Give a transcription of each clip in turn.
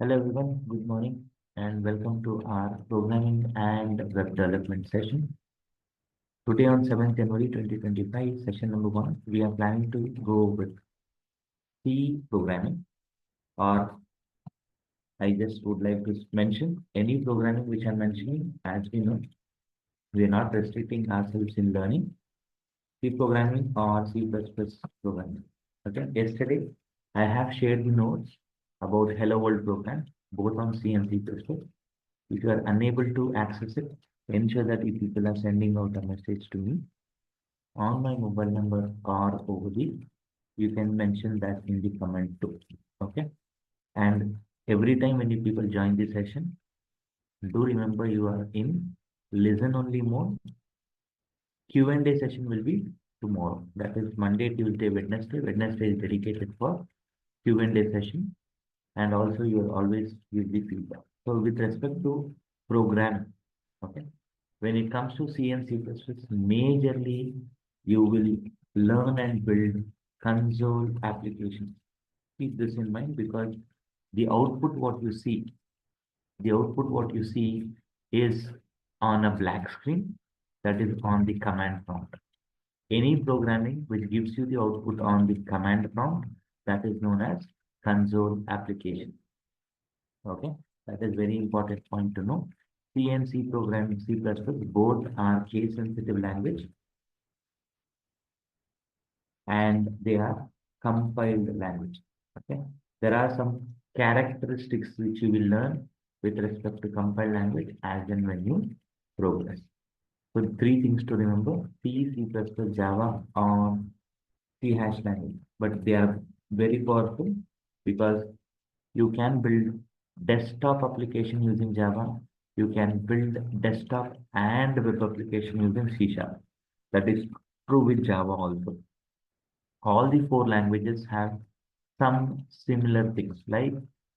Hello everyone, good morning and welcome to our programming and web development session. Today on 7th January 2025, session number 1, we are planning to go with C programming, or I just would like to mention any programming which I'm mentioning. As we know, we are not restricting ourselves in learning C programming or C++ programming. Okay, yesterday I have shared the notes about Hello World program, both on C and C++. If you are unable to access it, ensure that if people are sending out a message to me on my mobile number or over the, you can mention that in the comment too. Okay. And every time when you people join the session, do remember you are in listen only mode. Q&A session will be tomorrow. That is Monday, Tuesday, Wednesday. Wednesday is dedicated for Q&A session. And also you will always give the feedback. So with respect to programming, okay, when it comes to C and C++, majorly you will learn and build console applications. Keep this in mind because the output what you see is on a black screen, that is on the command prompt. Any programming which gives you the output on the command prompt, that is known as console application. Okay, that is very important point to know. C and C programming, C++, both are case sensitive language and they are compiled language. Okay, there are some characteristics which you will learn with respect to compiled language as and when you progress. So three things to remember: C, C++, Java, or C hash language. But they are very powerful because you can build desktop application using Java. You can build desktop and web application using C#. That is true with Java also. All the four languages have some similar things, like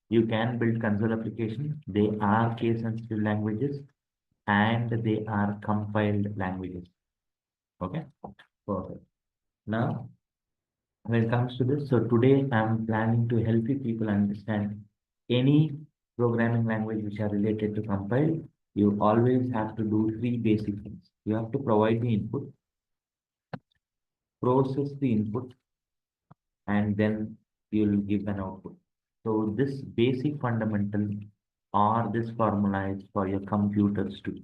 you can build console application. They are case sensitive languages and they are compiled languages. Okay, perfect. Now, when it comes to this, so today I'm planning to help you people understand any programming language which are related to compile. You always have to do three basic things. You have to provide the input, process the input, and then you'll give an output. So this basic fundamental or this formula is for your computers too.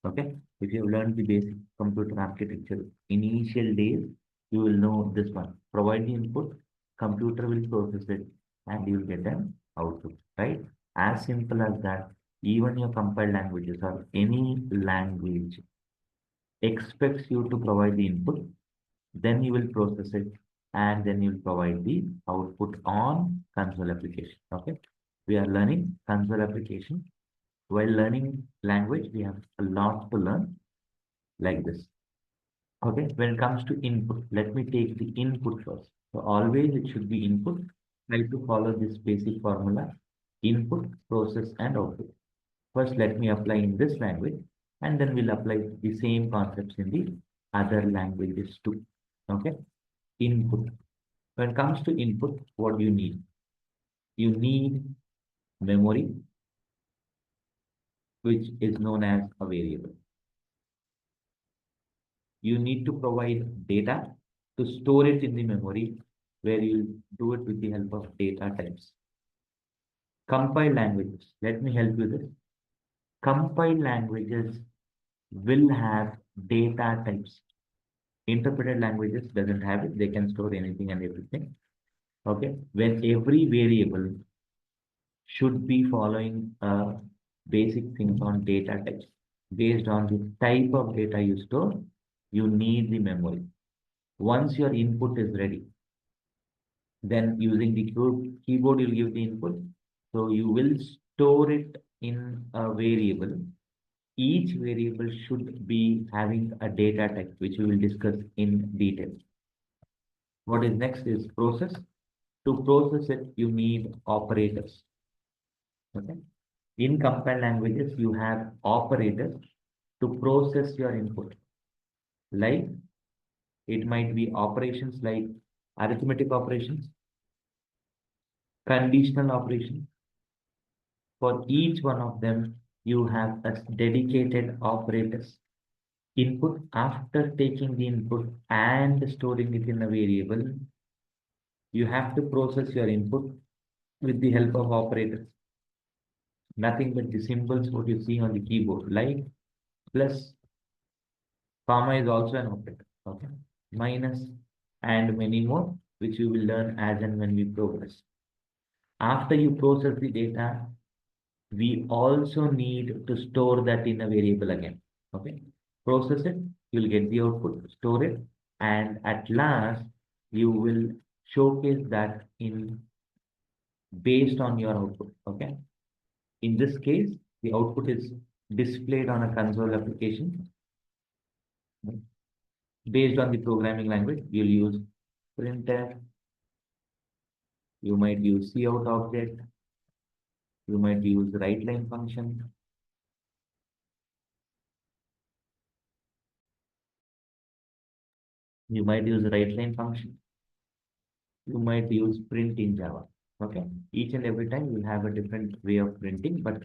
Okay, if you have learned the basic computer architecture initial days, you will know this one. Provide the input, computer will process it, and you will get an output, right? As simple as that. Even your compiled languages or any language expects you to provide the input, then you will process it, and then you will provide the output on console application. Okay, we are learning console application. While learning language, we have a lot to learn like this. Okay, when it comes to input, let me take the input first. So always it should be input. Try to follow this basic formula: input, process, and output. First, let me apply in this language, and then we'll apply the same concepts in the other languages too. Okay, input. When it comes to input, what do you need? You need memory, which is known as a variable. You need to provide data to store it in the memory, where you do it with the help of data types. Compiled languages. Let me help you this. Compiled languages will have data types. Interpreted languages doesn't have it. They can store anything and everything. Okay. When every variable should be following basic things on data types. Based on the type of data you store, you need the memory. Once your input is ready, then using the keyboard, you'll give the input. So you will store it in a variable. Each variable should be having a data type, which we will discuss in detail. What is next is process. To process it, you need operators. Okay. In compiled languages, you have operators to process your input. Like it might be operations like arithmetic operations, conditional operations, For each one of them, you have a dedicated operators. Input, after taking the input and storing it in a variable, you have to process your input with the help of operators. Nothing but the symbols what you see on the keyboard, like plus, comma is also an operator. Okay, minus, and many more, which you will learn as and when we progress. After you process the data, we also need to store that in a variable again. Okay, process it, you'll get the output, store it, and at last you will showcase that in based on your output. Okay, in this case, the output is displayed on a console application. Based on the programming language, you'll use printf, you might use cout object, you might use writeLine function, you might use writeLine function, you might use print in Java. Okay, each and every time you'll have a different way of printing, but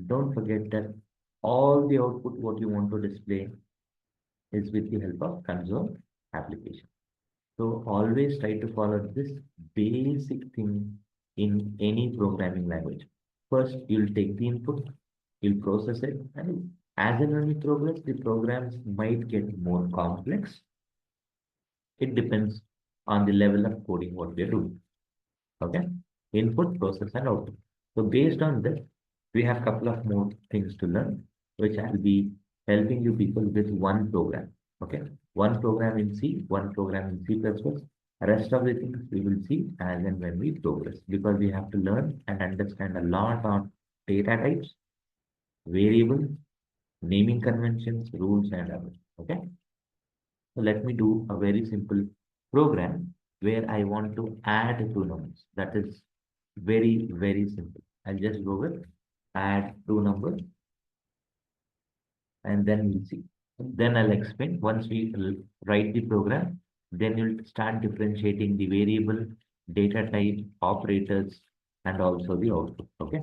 don't forget that all the output what you want to display is with the help of console application. So always try to follow this basic thing in any programming language. First, you'll take the input, you'll process it, and as and when we progress, the programs might get more complex. It depends on the level of coding what we are doing. Okay, input, process, and output. So based on this, we have a couple of more things to learn, which I'll be helping you people with one program. Okay, one program in C, one program in C++. Rest of the things we will see as and when we progress, because we have to learn and understand a lot of data types, variables, naming conventions, rules, and others. Okay, so let me do a very simple program where I want to add two numbers. That is very, very simple. I'll just go with add two numbers, and then we'll see. Then I'll explain. Once we write the program, then you'll start differentiating the variable, data type, operators, and also the output. Okay.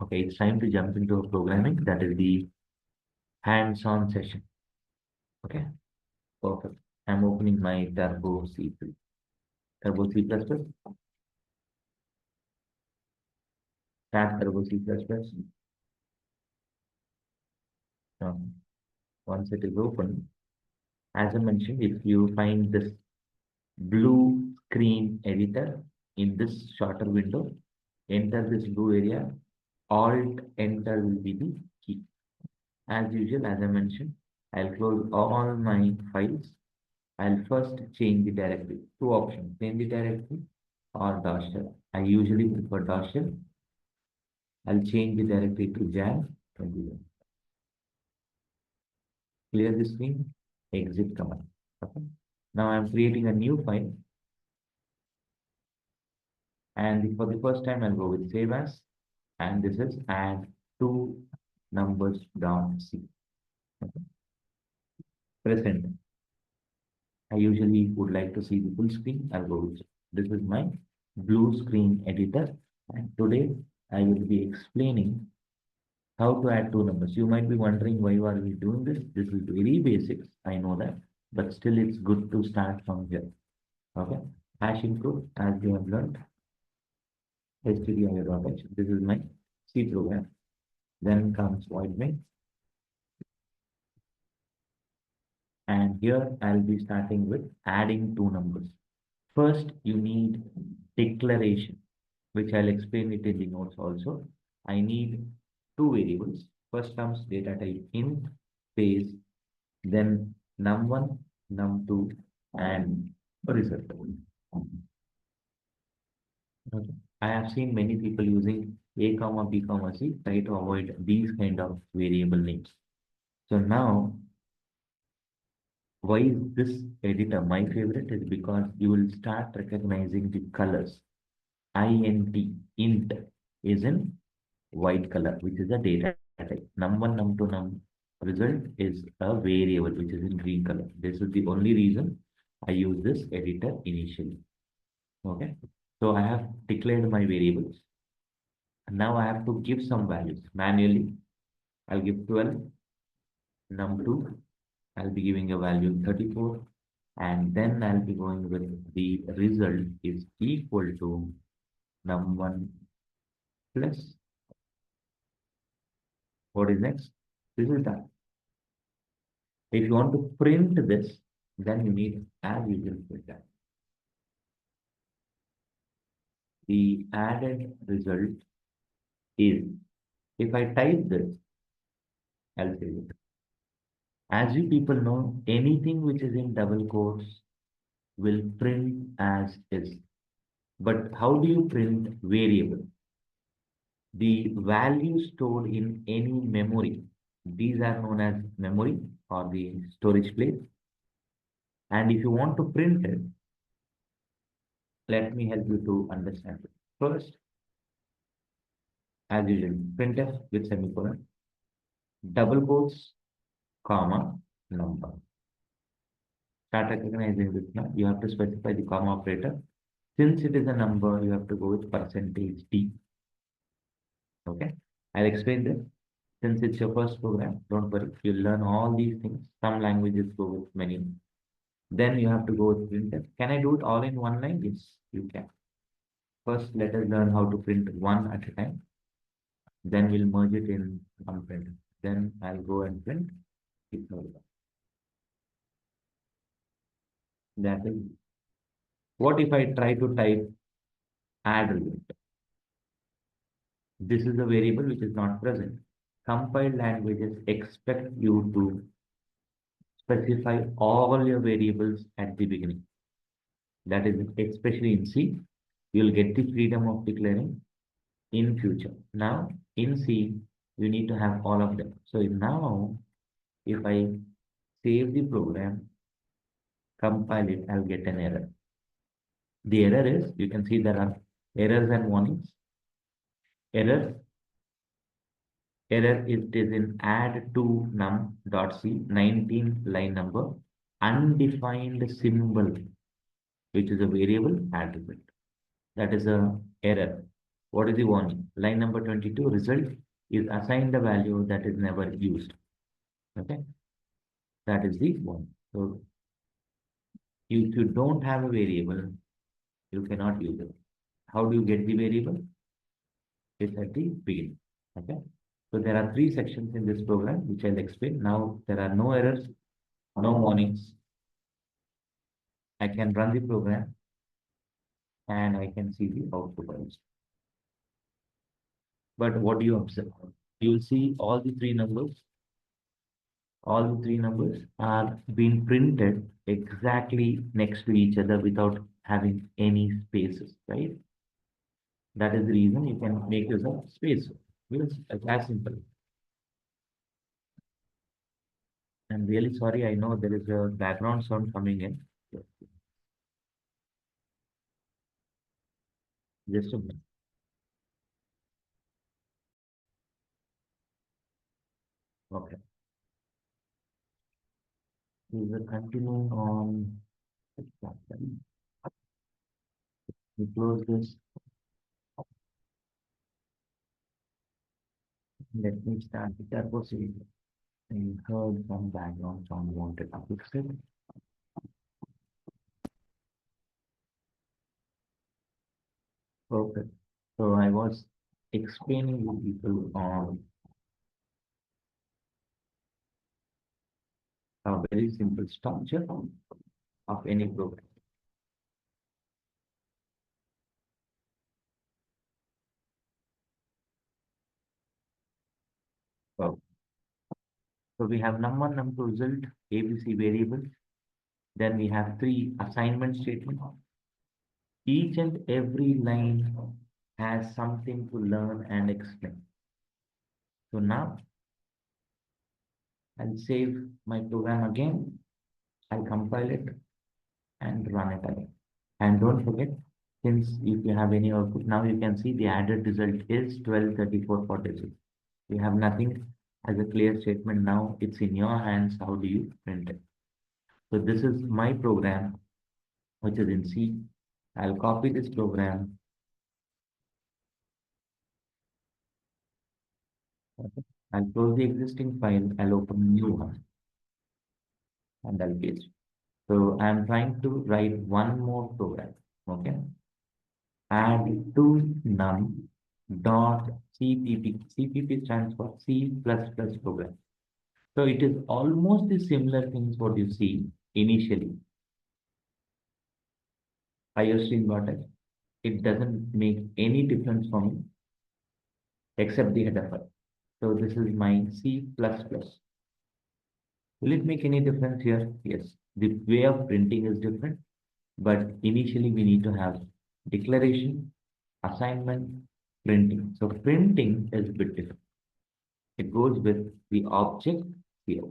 Okay, it's time to jump into programming. That is the hands-on session. Okay, perfect. I'm opening my Turbo C++. Turbo C++. Start Turbo C++. Once it is open, as I mentioned, if you find this blue screen editor in this shorter window, enter this blue area, Alt Enter will be the key. As usual, as I mentioned, I'll close all my files. I'll first change the directory. Two options, change the directory or dash shell. I usually prefer dash shell. I'll change the directory to Jan 21. Clear the screen, exit command. Okay. Now I'm creating a new file. And for the first time, I'll go with save as, and this is add two numbers down C. Okay. Press enter. I usually would like to see the full screen. I'll go with this is my blue screen editor, and today I will be explaining how to add two numbers. You might be wondering why are we doing this? This is very basics, I know that, but still it's good to start from here. Okay, hash include, as you have learned, stdio.h. This is my C program. Then comes void main, and here I'll be starting with adding two numbers. First, you need declaration, which I'll explain it in the notes also. I need two variables. First comes data type int space, then num1, num2, and result. Okay. I have seen many people using a comma b comma c. Try to avoid these kind of variable names. So now, why is this editor my favorite? Is because you will start recognizing the colors. int is in white color, which is a data type. Num1, num2, num result is a variable which is in green color. This is the only reason I use this editor initially. Okay, so I have declared my variables. Now I have to give some values manually. I'll give 12, num2, I'll be giving a value 34, and then I'll be going with the result is equal to num1 plus what is next? This is done. If you want to print this, then you need as usual print that. The added result is, if I type this, I'll save it. As you people know, anything which is in double quotes will print as is. But how do you print variable? The value stored in any memory, these are known as memory or the storage place. And if you want to print it, let me help you to understand it. First, as usual, printf with semicolon, double quotes, comma, number. Start recognizing this now. You have to specify the comma operator. Since it is a number, you have to go with percentage %d. Okay, I'll explain this. Since it's your first program, don't worry. You'll learn all these things. Some languages go with many. Then you have to go with printf. Can I do it all in one line? Yes, you can. First, let us learn how to print one at a time. Then we'll merge it in one print. Then I'll go and print it all. That is, what if I try to type add result? This is a variable which is not present. Compiled languages expect you to specify all your variables at the beginning. That is, especially in C, you'll get the freedom of declaring in future. Now, in C, you need to have all of them. So now, if I save the program, compile it, I'll get an error. The error is, you can see there are errors and warnings. Error it is in add to num.c 19 line number undefined symbol, which is a variable attribute. That is a error. What is the warning? Line number 22, result is assigned a value that is never used. Okay, that is the one. So if you don't have a variable, you cannot use it. How do you get the variable? It's at the beginning. Okay, so there are 3 sections in this program which I'll explain. Now there are no errors, no warnings. I can run the program and I can see the output also. But what do you observe? You'll see all the 3 numbers. All the 3 numbers are being printed exactly next to each other without having any spaces, right? That is the reason you can make use of space. Because it's as simple. I'm really sorry. I know there is a background sound coming in. Just a minute. Okay. We will continue on. We close this. Let me start the turbo series. I heard some background sound, wanted to fix it. Perfect. So I was explaining to people on a very simple structure of any program. So, we have num1, num2 result, ABC variables. Then we have 3 assignment statements. Each and every line has something to learn and explain. So now I'll save my program again. I'll compile it and run it again. And don't forget, since if you have any output, now you can see the added result is 123446. You have nothing as a clear statement. Now it's in your hands. How do you print it? So this is my program, which is in C. I'll copy this program Okay. I'll close the existing file, I'll open a new one and I'll paste. So I'm trying to write one more program. Okay. Add to num dot cpp. CPP stands for C++ program. So it is almost the similar things what you see initially. IOStream got it. It doesn't make any difference for me except the header file. So this is my C++. Will it make any difference here? Yes. The way of printing is different, but initially we need to have declaration, assignment, printing. So printing is a bit different. It goes with the object here.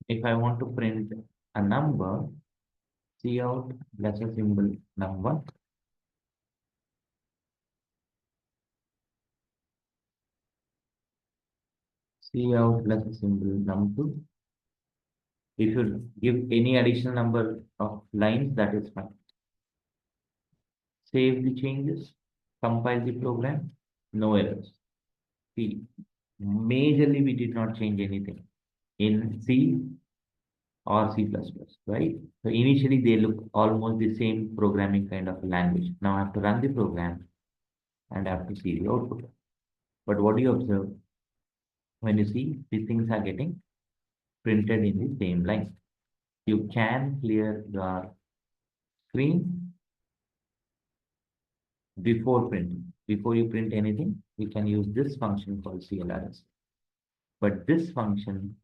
If I want to print a number, cout lesser symbol number, cout lesser symbol num2. If you give any additional number of lines, that is fine. Save the changes, compile the program, no errors. See, majorly we did not change anything in C or C++, right? So initially they look almost the same programming kind of language. Now I have to run the program and I have to see the output. But what do you observe? When you see these things are getting printed in the same line. You can clear your screen before printing. Before you print anything, you can use this function called CLRS. But this function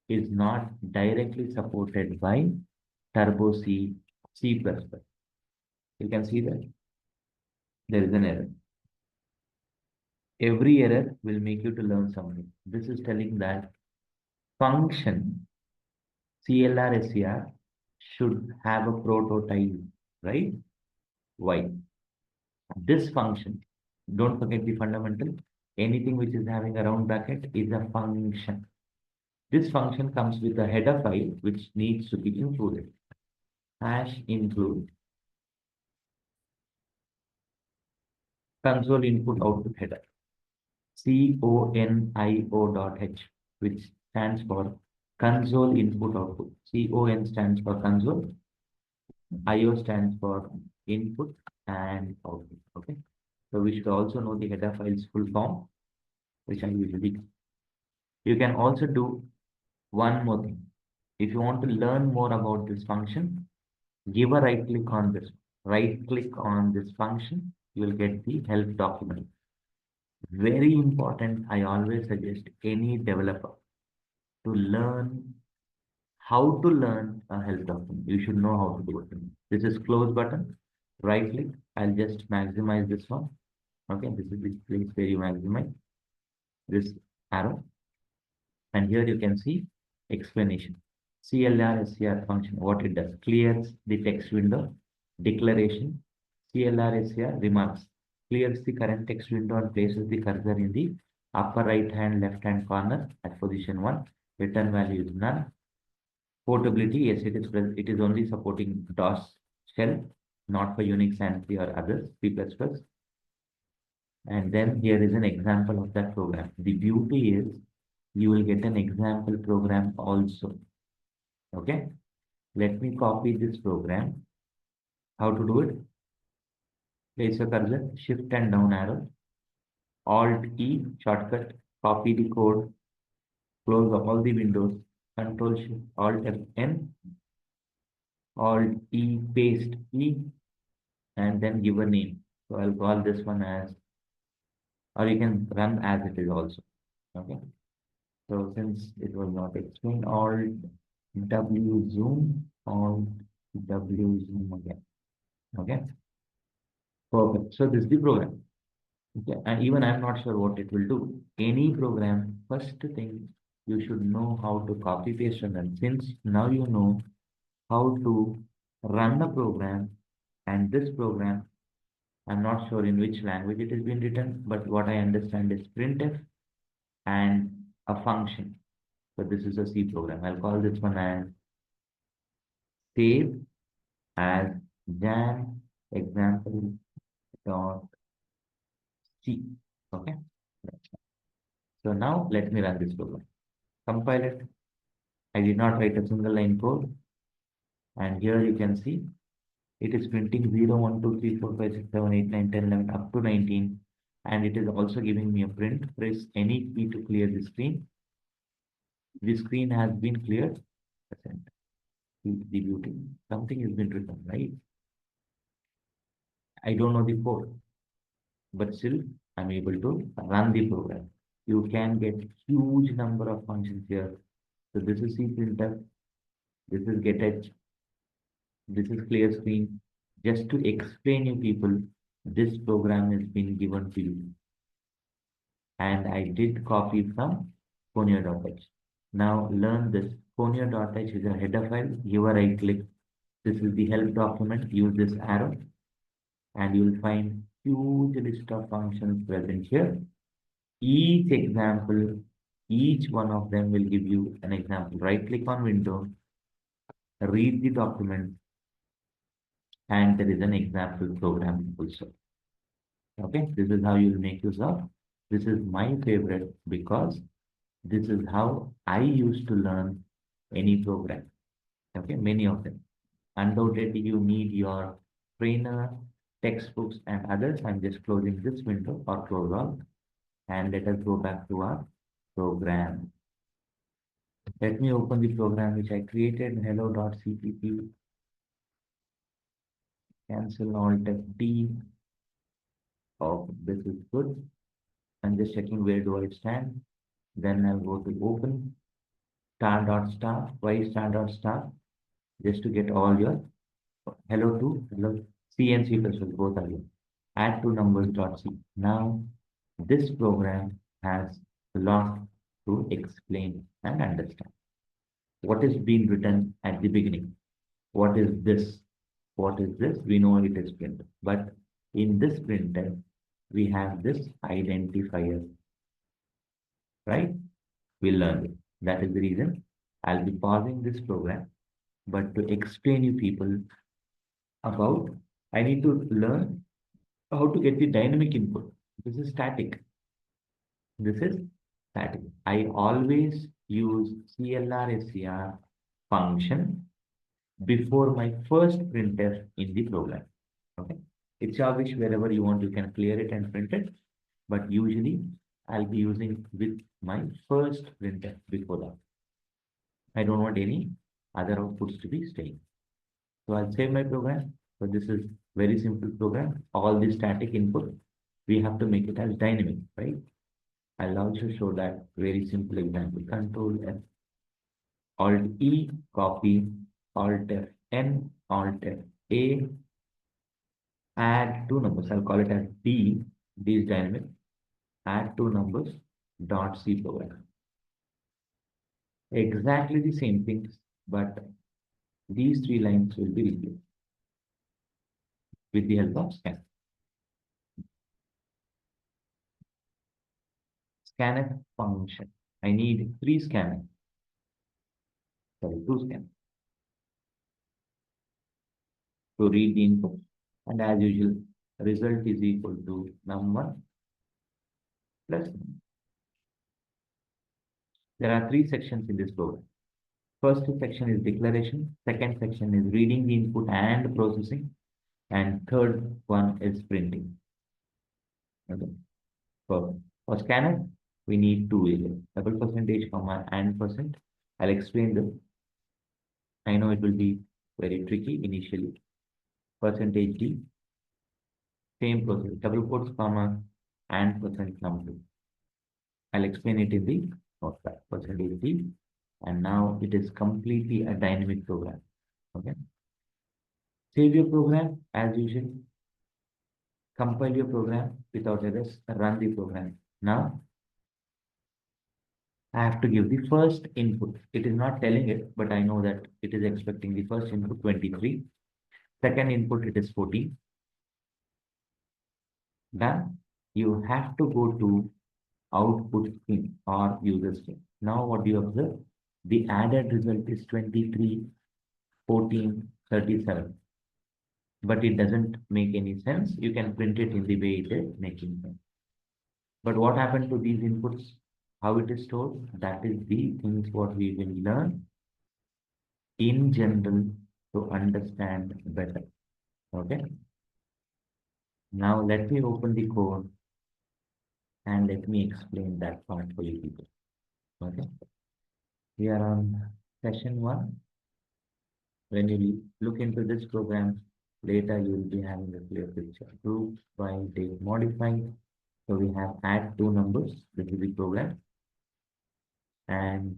is not directly supported by Turbo C, C++. You can see that there is an error. Every error will make you to learn something. This is telling that function CLR should have a prototype, right? Why? This function, don't forget the fundamental, anything which is having a round bracket is a function. This function comes with a header file which needs to be included. Hash include console input output header. CONIO.h, which stands for console input output. CON stands for console, IO stands for input and output. Okay. So we should also know the header file's full form, which I usually do. You can also do one more thing. If you want to learn more about this function, give a right click on this. Right click on this function, you will get the help document. Very important, I always suggest any developer to learn how to learn a help document. You should know how to do it. This is close button, right click. I'll just maximize this one. Okay, this is the place where you maximize this arrow. And here you can see explanation. CLR function, what it does, clears the text window, declaration, CLR remarks, clears the current text window and places the cursor in the upper right hand, left hand corner at position 1. Return value is none. Portability, yes, it is only supporting DOS shell, not for Unix and C or others, C++. And then here is an example of that program. The beauty is you will get an example program also. Okay, let me copy this program. How to do it? Place a cursor, shift and down arrow, alt E shortcut, copy the code, close all the windows, control shift alt F10, alt E paste E, and then give a name. So I'll call this one as, or you can run as it is also. Okay. So since it was not explained, alt W zoom, alt W zoom again. Okay. Perfect. So this is the program. Okay. And even I'm not sure what it will do. Any program, first thing you should know how to copy paste and run. Since now you know how to run the program, and this program, I'm not sure in which language it has been written, but what I understand is printf and a function. So this is a C program. I'll call this one as save as Jan example dot C. Okay. So now let me run this program. Compile it. I did not write a single line code. And here you can see it is printing 0, 1, 2, 3, 4, 5, 6, 7, 8, 9, 10, 11 up to 19. And it is also giving me a print. Press any key to clear the screen. The screen has been cleared. Debuting. Something has been written, right? I don't know the code, but still I'm able to run the program. You can get huge number of functions here. So this is cprintf, this is getEdge, this is clear screen. Just to explain you people, this program has been given to you. And I did copy from Conio.h. Now learn this. Conio.h is a header file. Give a right click. This is the help document. Use this arrow and you will find huge list of functions present here. Each example, each one of them will give you an example. Right click on window, read the document, and there is an example program also. Okay, this is how you will make use of. This is my favorite because this is how I used to learn any program. Okay, many of them. Undoubtedly, you need your trainer, textbooks, and others. I'm just closing this window or close all. And let us go back to our program. Let me open the program which I created, hello.cpp. Cancel Alt F-D. Oh, this is good. I'm just checking where do I stand. Then I'll go to open star.star. Why star.star? Just to get all your hello to hello C and C++ both are here. Add two numbers.c. Now this program has a lot to explain and understand. What is being written at the beginning? What is this? What is this? We know it is print. But in this printer, we have this identifier, right? We'll learn it. That is the reason I'll be pausing this program. But to explain you people about, I need to learn how to get the dynamic input. This is static. This is static. I always use CLR function before my first printf in the program. Okay. It's your wish, wherever you want, you can clear it and print it. But usually I'll be using with my first printf before that. I don't want any other outputs to be staying. So I'll save my program. So this is very simple program. All the static input, we have to make it as dynamic, right? I'll also show that very simple example. Control F, Alt E, copy, Alt F N, Alt F A, add two numbers. I'll call it as D. D is dynamic. Add two numbers. Dot C program. Exactly the same things, but these three lines will be replaced with the help of scan. Scanf function. I need three scanners. Sorry, two scanners to read the input. And as usual, result is equal to num1 plus num. There are three sections in this program. First section is declaration. Second section is reading the input and processing. And third one is printing. Okay. So for scanner, we need two variables, double percentage comma and percent. I'll explain this. I know it will be very tricky initially. Percentage D, same process, double quotes comma and percent num2. I'll explain it in the notepad. Percentage D, and now it is completely a dynamic program. Okay. Save your program as usual. Compile your program without errors. Run the program. Now I have to give the first input. It is not telling it, but I know that it is expecting the first input 23. Second input, it is 14. Then you have to go to output string or user string. Now what do you observe? The added result is 23, 14, 37. but it doesn't make any sense. You can print it in the way it is making sense. But what happened to these inputs? How it is stored? That is the things what we will learn in general to understand better. Okay. Now let me open the code and let me explain that part for you people. Okay. We are on session 1. When you look into this program, later you will be having a clear picture. Group by date modified. So we have add two numbers. This is the program. And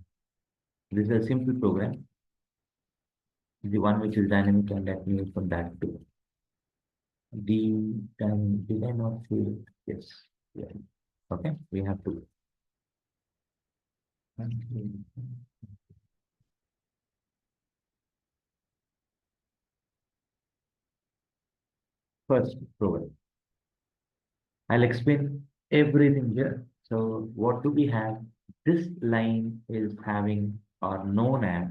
this is a simple program. The one which is dynamic, and let me open that too. Did I not see it? Yes. Yeah. Okay. We have to. First program. I'll explain everything here. So what do we have? This line is having or known as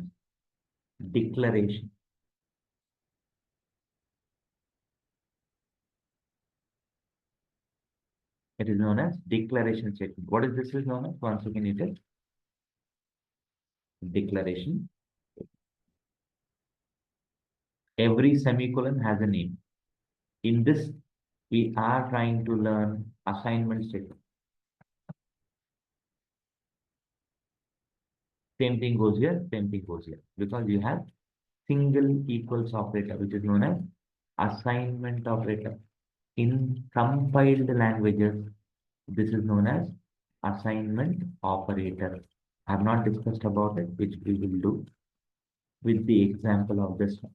declaration. It is known as declaration statement. What is this is known as? Once again, it is declaration. Every semicolon has a name. In this, we are trying to learn assignment statement. Same thing goes here, same thing goes here. Because you have single equals operator, which is known as assignment operator. In compiled languages, this is known as assignment operator. I have not discussed about it, which we will do with the example of this one.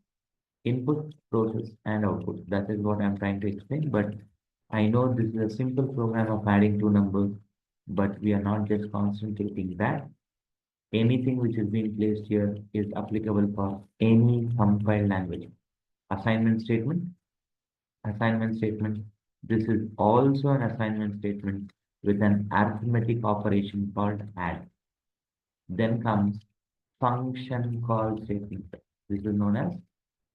Input, process, and output. That is what I'm trying to explain. But I know this is a simple program of adding two numbers, but we are not just concentrating that. Anything which is being placed here is applicable for any compiled language. Assignment statement, assignment statement. This is also an assignment statement with an arithmetic operation called add. Then comes function call statement. This is known as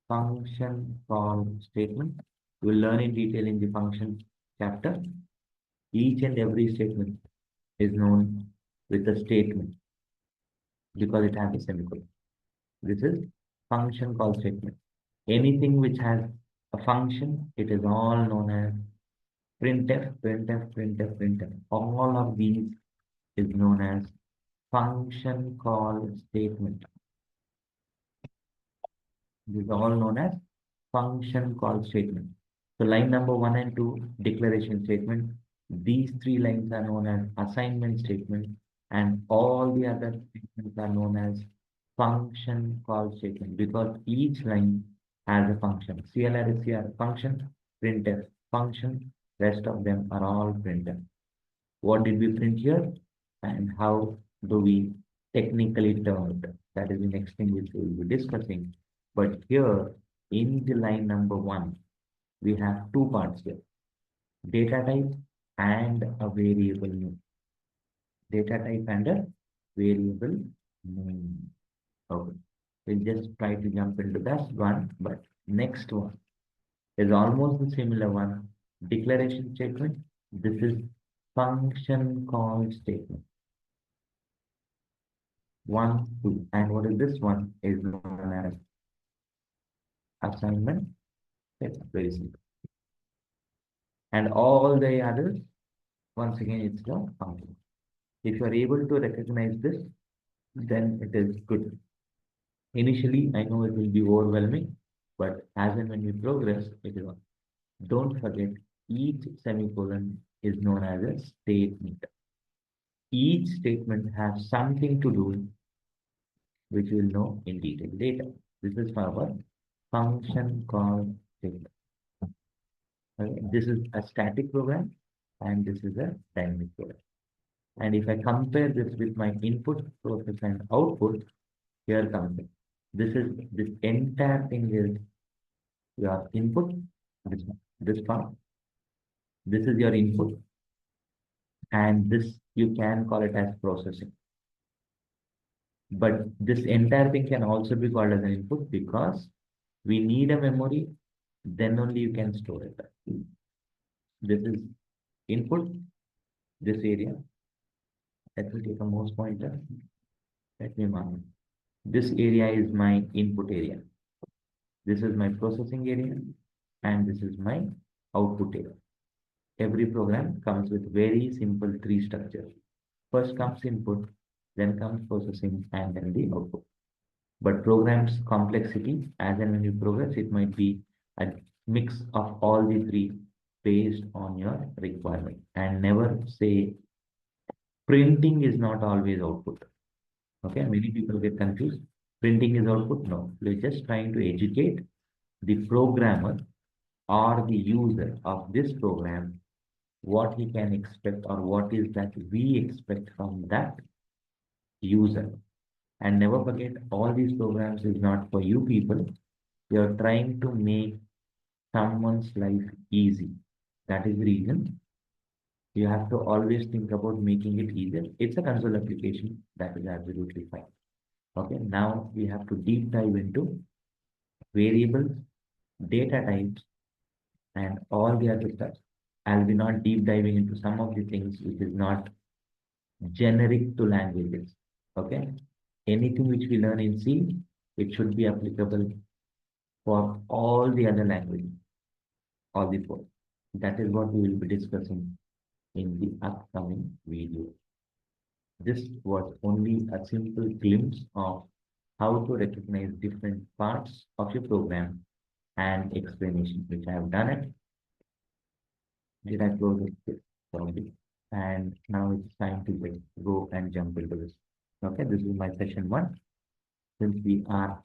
function call statement. We'll learn in detail in the function chapter. Each and every statement is known with a statement because it has a semicolon. This is function call statement. Anything which has a function, it is all known as printf, printf, printf, printf. All of these is known as function call statement. This is all known as function call statement. So line number 1 and 2, declaration statement. These three lines are known as assignment statement, and all the other statements are known as function call statement because each line has a function. CLR is here, function, printf, function, rest of them are all printf. What did we print here? And how do we technically term it? That is the next thing which we will be discussing. But here in the line number 1, we have two parts here. Data type and a variable name. Data type and a variable name. Okay. We'll just try to jump into that one, but next one is almost the similar one. Declaration statement. This is function call statement. 1, 2. And what is this one? Is known as assignment. It's very simple. And all the others, once again, it's the function. If you are able to recognize this, then it is good. Initially, I know it will be overwhelming, but as and when we progress, it is on. Don't forget, each semicolon is known as a statement. Each statement has something to do, which we'll know in detail later. This is for our function call statement. This is a static program, and this is a dynamic program. And if I compare this with my input, process, and output, here comes it. This entire thing is your input, this part. This is your input, and this you can call it as processing. But this entire thing can also be called as an input because we need a memory then only you can store it. This is input, this area. Let me take a mouse pointer. Let me mark. This area is my input area. This is my processing area, and this is my output area. Every program comes with very simple three structures. First comes input, then comes processing, and then the output. But programs complexity, as and when you progress, it might be a mix of all the three based on your requirement. And never say printing is not always output. Okay, many people get confused. Printing is output. No, we're just trying to educate the programmer or the user of this program what he can expect or what is that we expect from that user. And never forget, all these programs is not for you people. You're trying to make someone's life easy. That is the reason you have to always think about making it easier. It's a console application. That is absolutely fine. Okay, now we have to deep dive into variables, data types, and all the other stuff. I'll be not deep diving into some of the things which is not generic to languages. Okay, anything which we learn in C, it should be applicable for all the other languages, all the four. That is what we will be discussing in the upcoming video. This was only a simple glimpse of how to recognize different parts of your program and explanation, which I have done it. Did I close it? Probably. And now it's time to go and jump into this. Okay, this is my session one. Since we are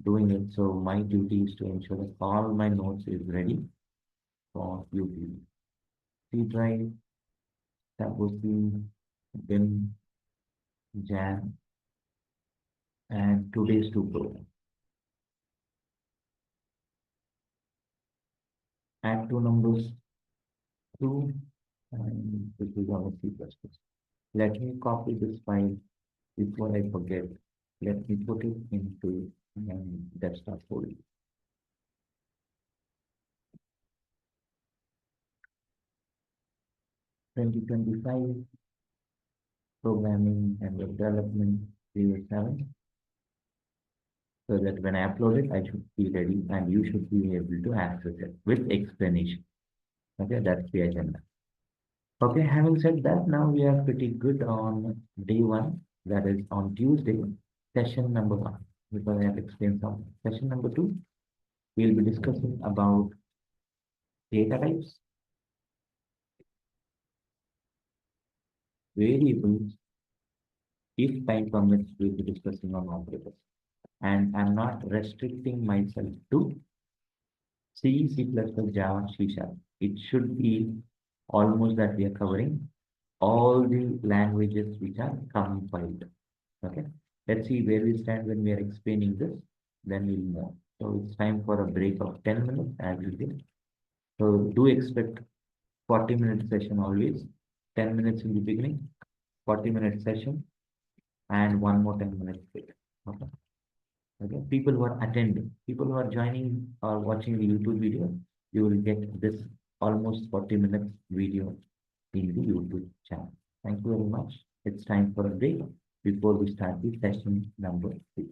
doing it, so my duty is to ensure that all my notes is ready for you people. C drive, Tabookie, BIM, Jan, and today's two program. Add two numbers, 2, and this is our C++. Let me copy this file before I forget. Let me put it into my desktop folder. 2025 Programming and Web Development Series 7. So that when I upload it, I should be ready and you should be able to access it with explanation. Okay, that's the agenda. Okay, having said that, now we are pretty good on day one, that is on Tuesday, session number 1, because I have explained something. Session number 2, we'll be discussing about data types, variables, if time permits, we'll be discussing on operators. And I'm not restricting myself to C, C++, Java, C#. It should be almost that we are covering all the languages which are compiled. Okay, let's see where we stand when we are explaining this, then we'll move. So it's time for a break of 10 minutes as usual. So do expect 40-minute session always, 10 minutes in the beginning, 40-minute session, and one more 10-minute break. Okay. Okay, people who are attending, people who are joining or watching the YouTube video, you will get this almost 40 minutes video in the YouTube channel. Thank you very much. It's time for a break before we start the session number 3.